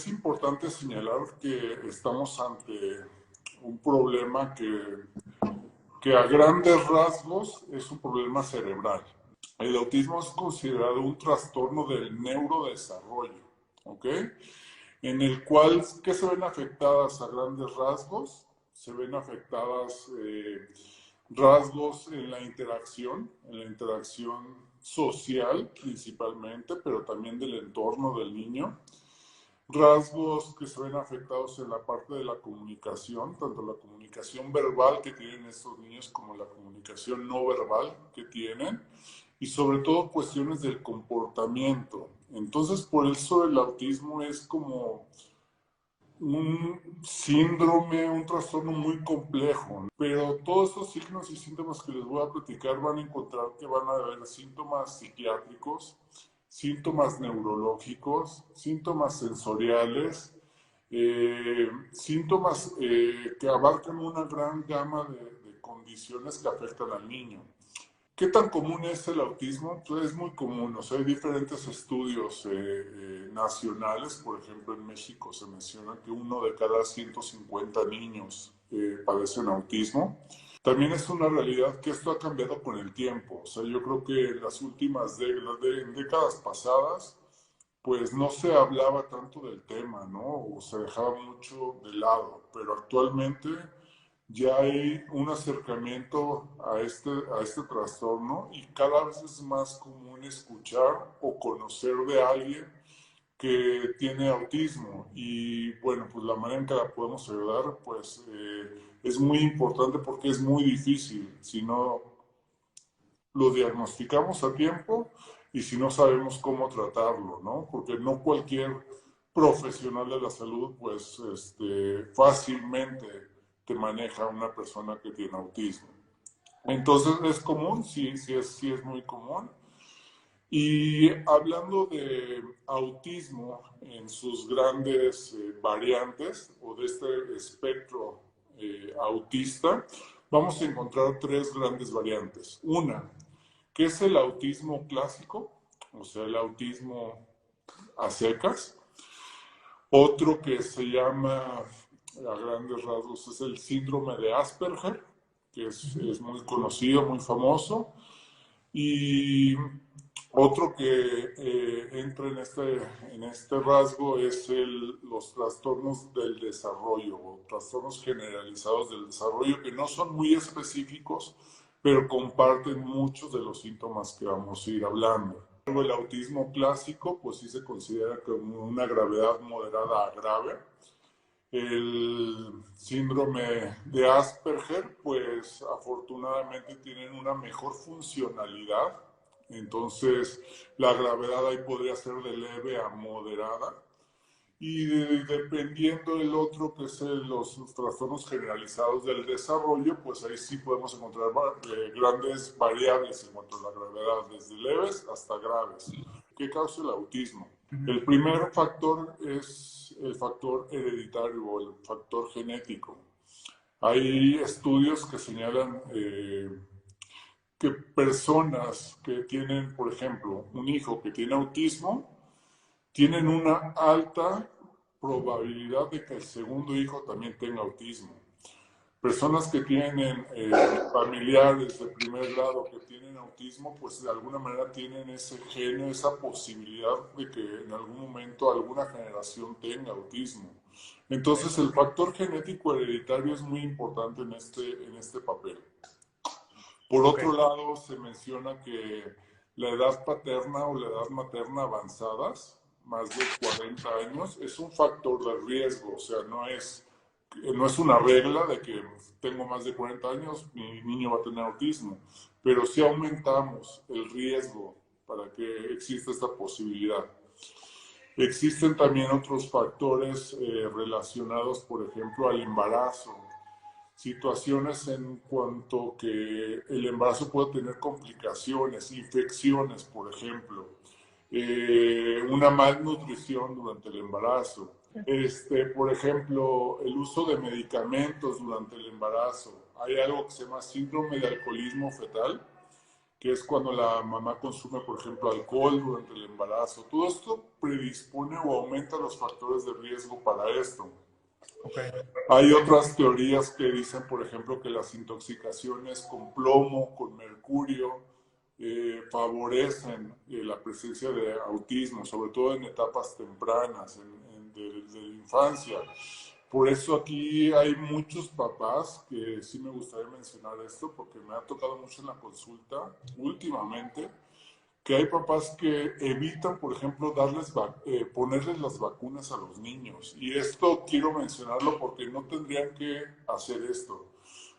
es importante señalar que estamos ante un problema que a grandes rasgos es un problema cerebral. El autismo es considerado un trastorno del neurodesarrollo, ¿ok? En el cual, ¿qué se ven afectadas a grandes rasgos? Se ven afectadas rasgos en la interacción social principalmente, pero también del entorno del niño. Rasgos que se ven afectados en la parte de la comunicación, tanto la comunicación verbal que tienen estos niños como la comunicación no verbal que tienen, y sobre todo cuestiones del comportamiento. Entonces, por eso el autismo es como un síndrome, un trastorno muy complejo, pero todos estos signos y síntomas que les voy a platicar van a encontrar que van a haber síntomas psiquiátricos, síntomas neurológicos, síntomas sensoriales, síntomas que abarcan una gran gama de condiciones que afectan al niño. ¿Qué tan común es el autismo? Pues es muy común, o sea, hay diferentes estudios nacionales, por ejemplo, en México se menciona que 1 de cada 150 niños padecen autismo. También es una realidad que esto ha cambiado con el tiempo, o sea, yo creo que en las últimas décadas pasadas, pues no se hablaba tanto del tema, ¿no? O se dejaba mucho de lado, pero actualmente ya hay un acercamiento a este trastorno y cada vez es más común escuchar o conocer de alguien que tiene autismo. Y bueno, pues la manera en que la podemos ayudar, pues es muy importante porque es muy difícil si no lo diagnosticamos a tiempo y si no sabemos cómo tratarlo, ¿no? Porque no cualquier profesional de la salud, pues fácilmente te maneja una persona que tiene autismo. Entonces, ¿es común? Sí, sí es muy común. Y hablando de autismo en sus grandes variantes o de este espectro autista, vamos a encontrar tres grandes variantes. Una, que es el autismo clásico, o sea, el autismo a secas. Otro que se llama, a grandes rasgos, es el síndrome de Asperger, que es muy conocido, muy famoso. Y otro que entra en este rasgo es los trastornos del desarrollo o trastornos generalizados del desarrollo que no son muy específicos, pero comparten muchos de los síntomas que vamos a ir hablando. El autismo clásico, pues sí se considera como una gravedad moderada a grave. El síndrome de Asperger, pues afortunadamente tienen una mejor funcionalidad, entonces la gravedad ahí podría ser de leve a moderada. Y dependiendo del otro, que es los trastornos generalizados del desarrollo, pues ahí sí podemos encontrar grandes variables en cuanto a la gravedad, desde leves hasta graves. ¿Qué causa el autismo? El primer factor es el factor hereditario o el factor genético. Hay estudios que señalan que personas que tienen, por ejemplo, un hijo que tiene autismo, tienen una alta probabilidad de que el segundo hijo también tenga autismo. Personas que tienen familiares de primer grado que tienen autismo, pues de alguna manera tienen ese genio, esa posibilidad de que en algún momento alguna generación tenga autismo. Entonces el factor genético hereditario es muy importante en este papel. Por otro lado, se menciona que la edad paterna o la edad materna avanzadas, más de 40 años, es un factor de riesgo, o sea, no es una regla de que tengo más de 40 años, mi niño va a tener autismo, pero sí aumentamos el riesgo para que exista esta posibilidad. Existen también otros factores relacionados, por ejemplo, al embarazo. Situaciones en cuanto que el embarazo puede tener complicaciones, infecciones, por ejemplo, una malnutrición durante el embarazo, por ejemplo, el uso de medicamentos durante el embarazo. Hay algo que se llama síndrome de alcoholismo fetal, que es cuando la mamá consume, por ejemplo, alcohol durante el embarazo. Todo esto predispone o aumenta los factores de riesgo para esto. Okay. Hay otras teorías que dicen, por ejemplo, que las intoxicaciones con plomo, con mercurio, favorecen la presencia de autismo, sobre todo en etapas tempranas de la infancia. Por eso aquí hay muchos papás que sí me gustaría mencionar esto, porque me ha tocado mucho en la consulta últimamente, que hay papás que evitan, por ejemplo, ponerles las vacunas a los niños. Y esto quiero mencionarlo porque no tendrían que hacer esto.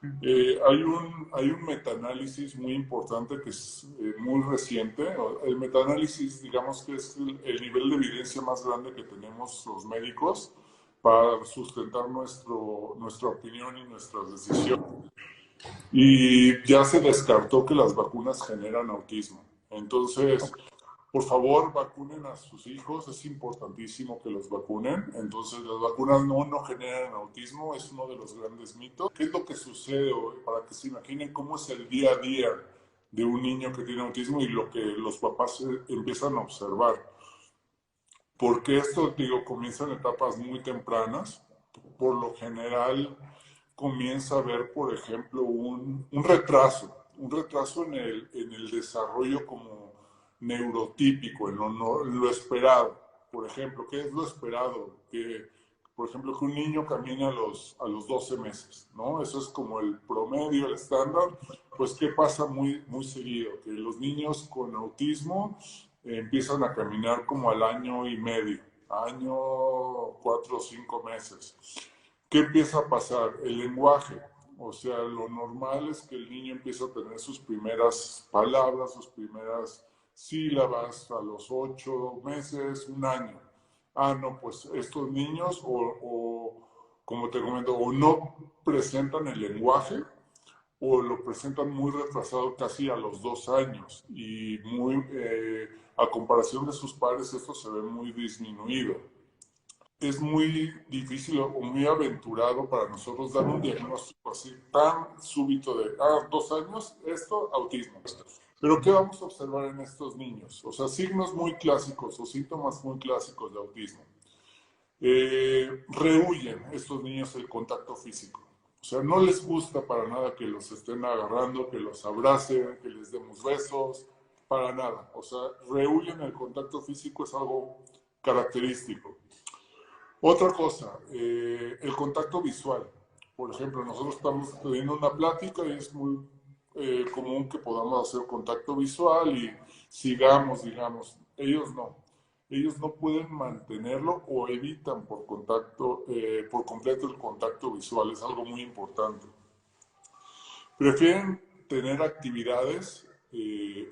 Hay un metaanálisis muy importante que es muy reciente. El metaanálisis, digamos que es el nivel de evidencia más grande que tenemos los médicos para sustentar nuestra opinión y nuestras decisiones. Y ya se descartó que las vacunas generan autismo. Entonces, por favor, vacunen a sus hijos, es importantísimo que los vacunen. Entonces, las vacunas no generan autismo, es uno de los grandes mitos. ¿Qué es lo que sucede para que se imaginen cómo es el día a día de un niño que tiene autismo y lo que los papás empiezan a observar? Porque esto, digo, comienza en etapas muy tempranas. Por lo general, comienza a haber, por ejemplo, un retraso en el desarrollo como neurotípico, en lo esperado. Por ejemplo, ¿qué es lo esperado? Por ejemplo, que un niño camine a los 12 meses, ¿no? Eso es como el promedio, el estándar. Pues, ¿qué pasa muy seguido? Que los niños con autismo empiezan a caminar como al año y medio, año 4 o 5 meses. ¿Qué empieza a pasar? El lenguaje. O sea, lo normal es que el niño empiece a tener sus primeras palabras, sus primeras sílabas a los 8 meses, un año. Ah, no, pues estos niños como te comento, o no presentan el lenguaje o lo presentan muy retrasado casi a los 2 años y a comparación de sus padres esto se ve muy disminuido. Es muy difícil o muy aventurado para nosotros dar un diagnóstico así tan súbito de, 2 años, esto, autismo. Pero ¿qué vamos a observar en estos niños? O sea, signos muy clásicos o síntomas muy clásicos de autismo. Rehuyen estos niños el contacto físico. O sea, no les gusta para nada que los estén agarrando, que los abracen, que les demos besos, para nada. O sea, rehuyen el contacto físico, es algo característico. Otra cosa, el contacto visual. Por ejemplo, nosotros estamos teniendo una plática y es muy común que podamos hacer contacto visual y sigamos, digamos. Ellos no. Ellos no pueden mantenerlo o evitan por completo el contacto visual. Es algo muy importante. Prefieren tener actividades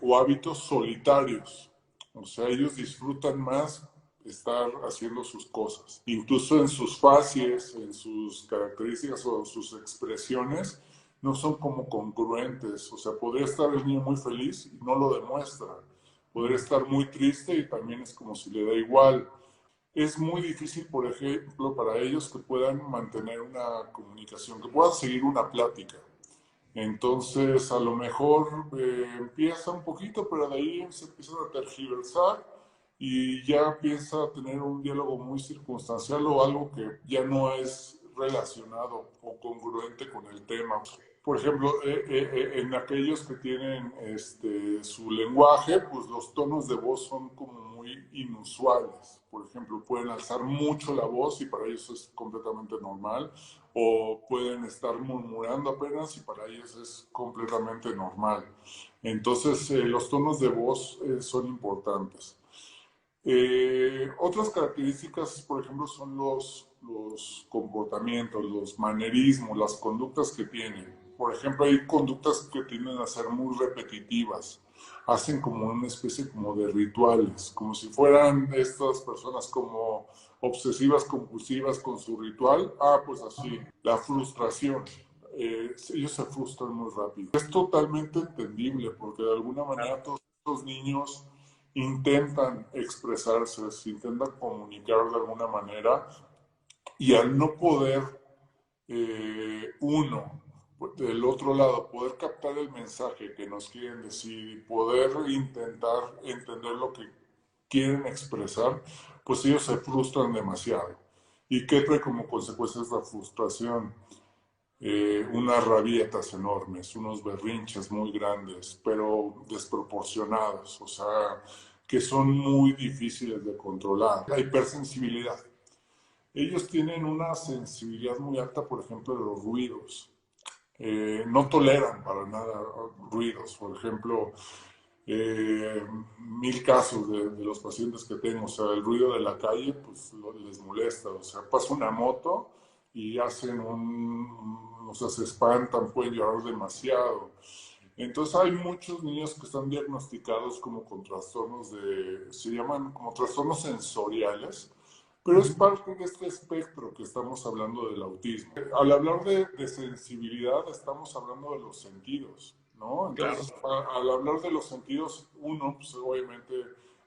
o hábitos solitarios. O sea, ellos disfrutan más estar haciendo sus cosas. Incluso en sus facies, en sus características o sus expresiones, no son como congruentes. O sea, podría estar el niño muy feliz y no lo demuestra. Podría estar muy triste y también es como si le da igual. Es muy difícil, por ejemplo, para ellos que puedan mantener una comunicación, que puedan seguir una plática. Entonces, a lo mejor empieza un poquito, pero de ahí se empieza a tergiversar y ya empieza a tener un diálogo muy circunstancial o algo que ya no es relacionado o congruente con el tema. Por ejemplo, en aquellos que tienen su lenguaje, pues los tonos de voz son como muy inusuales. Por ejemplo, pueden alzar mucho la voz y para ellos es completamente normal, o pueden estar murmurando apenas y para ellos es completamente normal. Entonces, los tonos de voz son importantes. Otras características, por ejemplo, son los comportamientos, los manerismos, las conductas que tienen. Por ejemplo, hay conductas que tienden a ser muy repetitivas. Hacen como una especie como de rituales, como si fueran estas personas como obsesivas compulsivas con su ritual. Ah, pues así. La frustración. Ellos se frustran muy rápido. Es totalmente entendible porque de alguna manera todos estos niños intentan expresarse, se intentan comunicar de alguna manera y al no poder uno del otro lado, poder captar el mensaje que nos quieren decir y poder intentar entender lo que quieren expresar, pues ellos se frustran demasiado. ¿Y qué trae como consecuencia esta frustración? Unas rabietas enormes, unos berrinches muy grandes, pero desproporcionados, o sea, que son muy difíciles de controlar. La hipersensibilidad. Ellos tienen una sensibilidad muy alta, por ejemplo, de los ruidos. No toleran para nada ruidos. Por ejemplo, mil casos de los pacientes que tengo, o sea, el ruido de la calle, pues les molesta. O sea, pasa una moto y hacen o sea, se espantan, pueden llorar demasiado. Entonces hay muchos niños que están diagnosticados como con trastornos se llaman como trastornos sensoriales, pero es parte de este espectro que estamos hablando del autismo. Al hablar de sensibilidad, estamos hablando de los sentidos, ¿no? Claro. Entonces, al hablar de los sentidos, uno, pues obviamente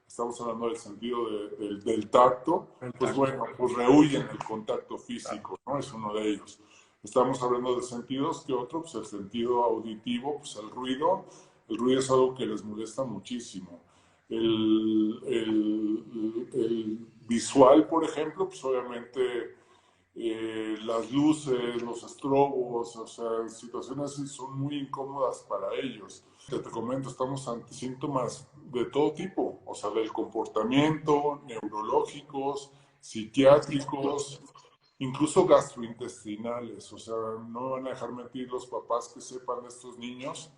estamos hablando del sentido del tacto, pues bueno, pues rehuyen el contacto físico, ¿no? Es uno de ellos. Estamos hablando de sentidos, ¿qué otro? Pues el sentido auditivo, pues el ruido es algo que les molesta muchísimo. El visual, por ejemplo, pues obviamente las luces, los estrobos, o sea, situaciones así son muy incómodas para ellos. Te comento, estamos ante síntomas de todo tipo, o sea, del comportamiento, neurológicos, psiquiátricos, incluso gastrointestinales. O sea, no me van a dejar mentir los papás que sepan de estos niños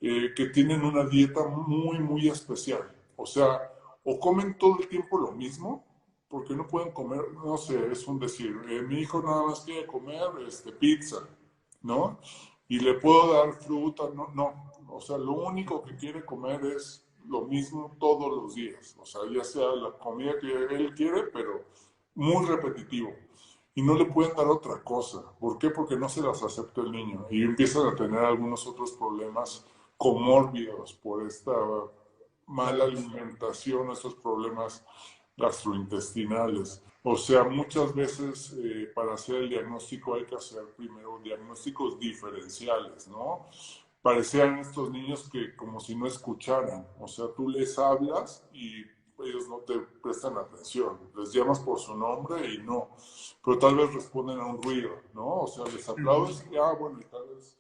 que tienen una dieta muy, muy especial. O sea, o comen todo el tiempo lo mismo, porque no pueden comer, no sé, es un decir, mi hijo nada más quiere comer pizza, ¿no? Y le puedo dar fruta, no, no. O sea, lo único que quiere comer es lo mismo todos los días. O sea, ya sea la comida que él quiere, pero muy repetitivo. Y no le pueden dar otra cosa. ¿Por qué? Porque no se las acepta el niño. Y empiezan a tener algunos otros problemas comórbidos por esta mala alimentación, estos problemas gastrointestinales. O sea, muchas veces para hacer el diagnóstico hay que hacer primero diagnósticos diferenciales, ¿no? Parecían estos niños que como si no escucharan, o sea, tú les hablas y ellos no te prestan atención, les llamas por su nombre y no, pero tal vez responden a un ruido, ¿no? O sea, les aplaudes y bueno, y tal vez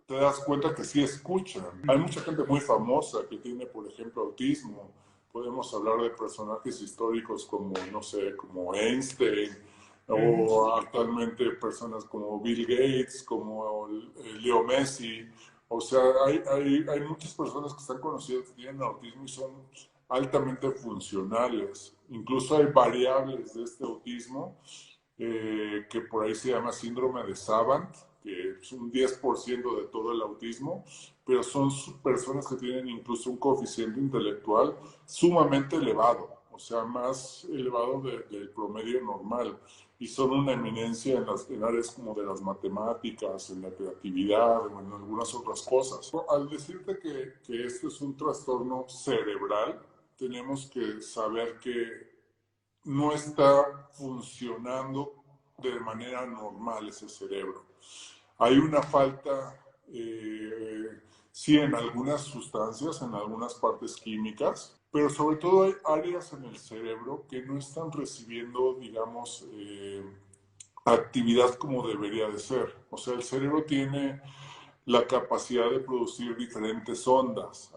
te das cuenta que sí escuchan. Hay mucha gente muy famosa que tiene, por ejemplo, autismo. Podemos hablar de personajes históricos como, no sé, como Einstein, o actualmente personas como Bill Gates, como Leo Messi. O sea, hay muchas personas que están conocidas que tienen autismo y son altamente funcionales. Incluso hay variables de este autismo que por ahí se llama síndrome de Savant, que es un 10% de todo el autismo, pero son personas que tienen incluso un coeficiente intelectual sumamente elevado, o sea, más elevado del promedio normal, y son una eminencia en áreas como de las matemáticas, en la creatividad, o en algunas otras cosas. Al decirte que este es un trastorno cerebral, tenemos que saber que no está funcionando de manera normal ese cerebro. Hay una falta, sí, en algunas sustancias, en algunas partes químicas, pero sobre todo hay áreas en el cerebro que no están recibiendo, digamos, actividad como debería de ser. O sea, el cerebro tiene la capacidad de producir diferentes ondas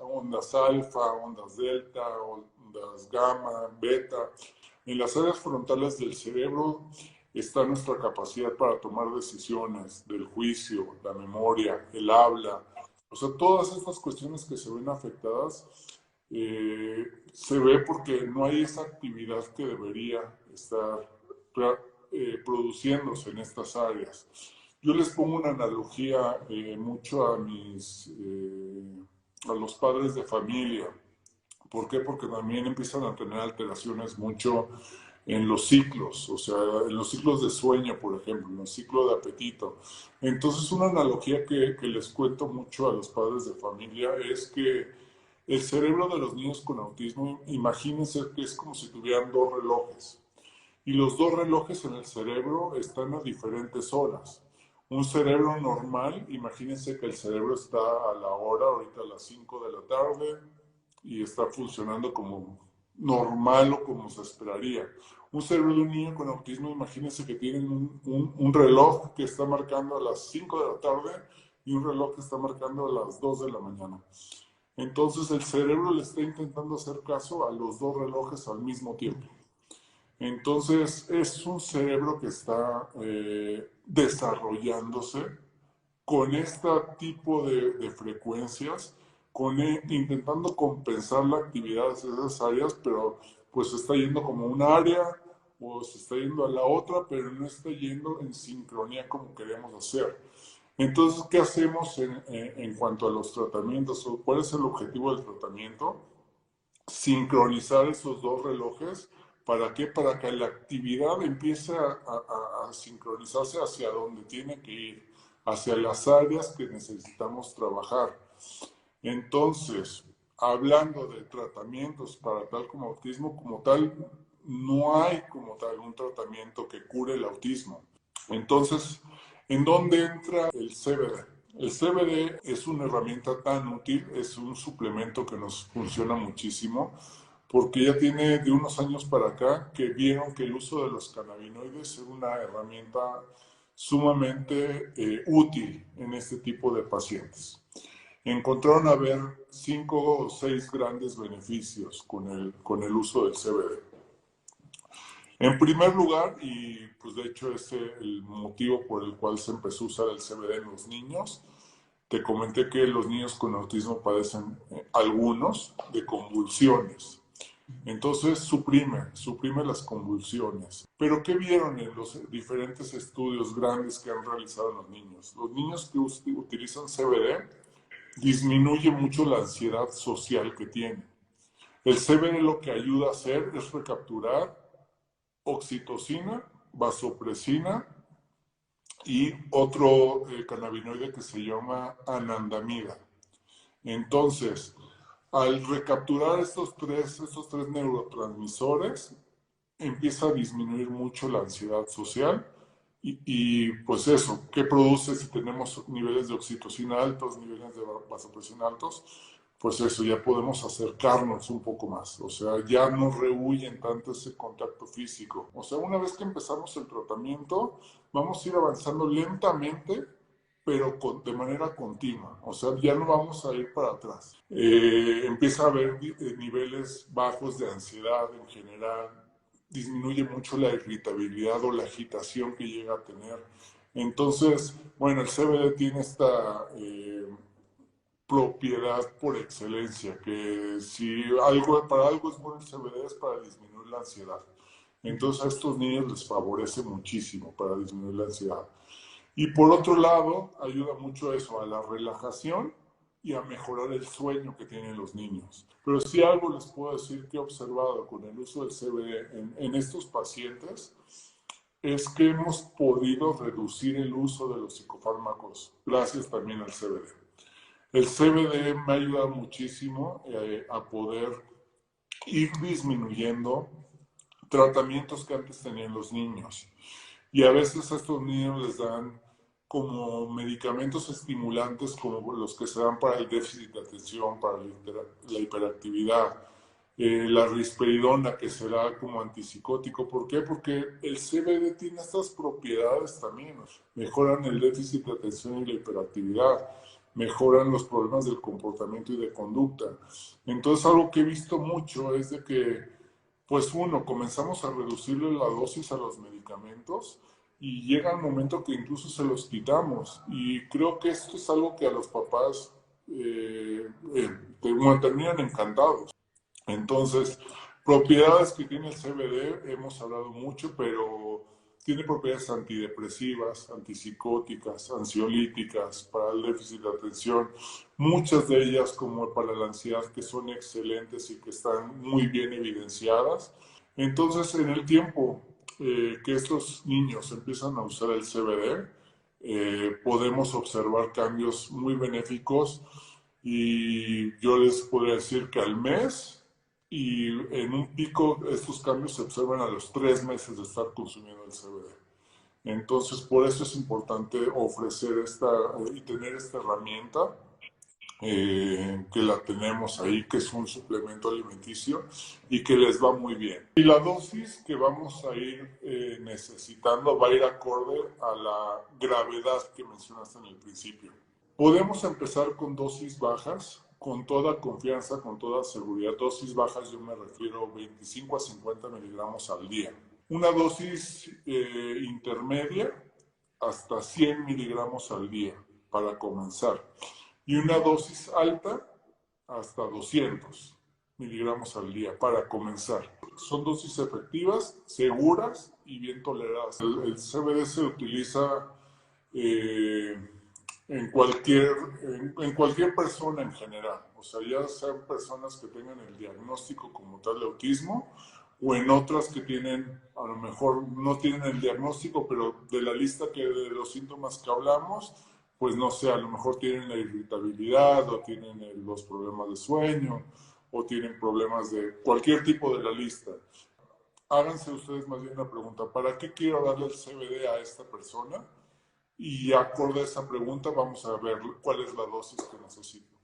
alfa, ondas delta, ondas gamma, beta. En las áreas frontales del cerebro está nuestra capacidad para tomar decisiones, del juicio, la memoria, el habla. O sea, todas estas cuestiones que se ven afectadas se ve porque no hay esa actividad que debería estar produciéndose en estas áreas. Yo les pongo una analogía mucho a los padres de familia. ¿Por qué? Porque también empiezan a tener alteraciones mucho en los ciclos, o sea, en los ciclos de sueño, por ejemplo, en el ciclo de apetito. Entonces, una analogía que les cuento mucho a los padres de familia es que el cerebro de los niños con autismo, imagínense que es como si tuvieran dos relojes. Y los dos relojes en el cerebro están a diferentes horas. Un cerebro normal, imagínense que el cerebro está a la hora, ahorita a las 5 de la tarde, y está funcionando como normal o como se esperaría. Un cerebro de un niño con autismo, imagínense que tienen un reloj que está marcando a las 5 de la tarde y un reloj que está marcando a las 2 de la mañana. Entonces el cerebro le está intentando hacer caso a los dos relojes al mismo tiempo. Entonces es un cerebro que está desarrollándose con este tipo de frecuencias, intentando compensar la actividad de esas áreas, pero pues se está yendo como una área o se está yendo a la otra, pero no está yendo en sincronía como queremos hacer. Entonces, ¿qué hacemos en cuanto a los tratamientos? ¿Cuál es el objetivo del tratamiento? Sincronizar esos dos relojes. ¿Para qué? Para que la actividad empiece a sincronizarse hacia donde tiene que ir, hacia las áreas que necesitamos trabajar. Entonces, hablando de tratamientos para tal como autismo, como tal, no hay como tal un tratamiento que cure el autismo. Entonces, ¿en dónde entra el CBD? El CBD es una herramienta tan útil, es un suplemento que nos funciona muchísimo, porque ya tiene de unos años para acá que vieron que el uso de los cannabinoides es una herramienta sumamente útil en este tipo de pacientes. Encontraron haber 5 o 6 grandes beneficios con el uso del CBD. En primer lugar, y pues de hecho es el motivo por el cual se empezó a usar el CBD en los niños, te comenté que los niños con autismo padecen algunos de convulsiones. Entonces suprime las convulsiones. Pero ¿qué vieron en los diferentes estudios grandes que han realizado en los niños? Los niños que utilizan CBD disminuye mucho la ansiedad social que tienen. El CBD lo que ayuda a hacer es recapturar oxitocina, vasopresina y otro cannabinoide que se llama anandamida. Entonces, al recapturar estos tres neurotransmisores, empieza a disminuir mucho la ansiedad social pues eso, ¿qué produce si tenemos niveles de oxitocina altos, niveles de vasopresina altos? Pues eso, ya podemos acercarnos un poco más, o sea, ya no rehuyen tanto ese contacto físico. O sea, una vez que empezamos el tratamiento, vamos a ir avanzando lentamente, pero de manera continua, o sea, ya no vamos a ir para atrás. Empieza a haber niveles bajos de ansiedad en general, disminuye mucho la irritabilidad o la agitación que llega a tener. Entonces, bueno, el CBD tiene esta propiedad por excelencia, que si para algo es bueno el CBD es para disminuir la ansiedad. Entonces a estos niños les favorece muchísimo para disminuir la ansiedad. Y por otro lado, ayuda mucho eso, a la relajación y a mejorar el sueño que tienen los niños. Pero si algo les puedo decir que he observado con el uso del CBD en estos pacientes, es que hemos podido reducir el uso de los psicofármacos gracias también al CBD. El CBD me ha ayudado muchísimo a poder ir disminuyendo tratamientos que antes tenían los niños. Y a veces a estos niños les dan como medicamentos estimulantes como los que se dan para el déficit de atención, para la hiperactividad, la risperidona que se da como antipsicótico. ¿Por qué? Porque el CBD tiene estas propiedades también. Mejoran el déficit de atención y la hiperactividad, mejoran los problemas del comportamiento y de conducta. Entonces algo que he visto mucho es de que, pues uno, comenzamos a reducirle la dosis a los medicamentos y llega el momento que incluso se los quitamos. Y creo que esto es algo que a los papás terminan encantados. Entonces, propiedades que tiene el CBD, hemos hablado mucho, pero tiene propiedades antidepresivas, antipsicóticas, ansiolíticas, para el déficit de atención, muchas de ellas como para la ansiedad que son excelentes y que están muy bien evidenciadas. Entonces, en el tiempo que estos niños empiezan a usar el CBD, podemos observar cambios muy benéficos y yo les podría decir que al mes y en un pico estos cambios se observan a los 3 meses de estar consumiendo el CBD. Entonces, por eso es importante ofrecer y tener esta herramienta que la tenemos ahí, que es un suplemento alimenticio y que les va muy bien. Y la dosis que vamos a ir necesitando va a ir acorde a la gravedad que mencionaste en el principio. Podemos empezar con dosis bajas, con toda confianza, con toda seguridad. Dosis bajas yo me refiero 25 a 50 miligramos al día. Una dosis intermedia hasta 100 miligramos al día para comenzar. Y una dosis alta hasta 200 miligramos al día para comenzar. Son dosis efectivas, seguras y bien toleradas. El CBD se utiliza en cualquier persona en general. O sea, ya sean personas que tengan el diagnóstico como tal de autismo o en otras que tienen, a lo mejor no tienen el diagnóstico, pero de la lista de los síntomas que hablamos, pues no sé, a lo mejor tienen la irritabilidad o tienen los problemas de sueño o tienen problemas de cualquier tipo de la lista. Háganse ustedes más bien la pregunta, ¿para qué quiero darle el CBD a esta persona? Y acorde a esa pregunta vamos a ver cuál es la dosis que necesito.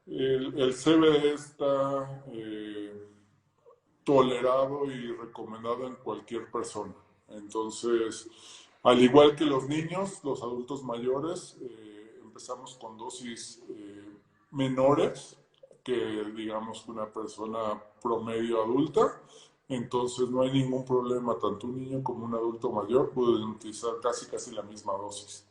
El CBD está tolerado y recomendado en cualquier persona. Entonces, al igual que los niños, los adultos mayores, empezamos con dosis menores que, digamos, una persona promedio adulta. Entonces, no hay ningún problema. Tanto un niño como un adulto mayor pueden utilizar casi la misma dosis.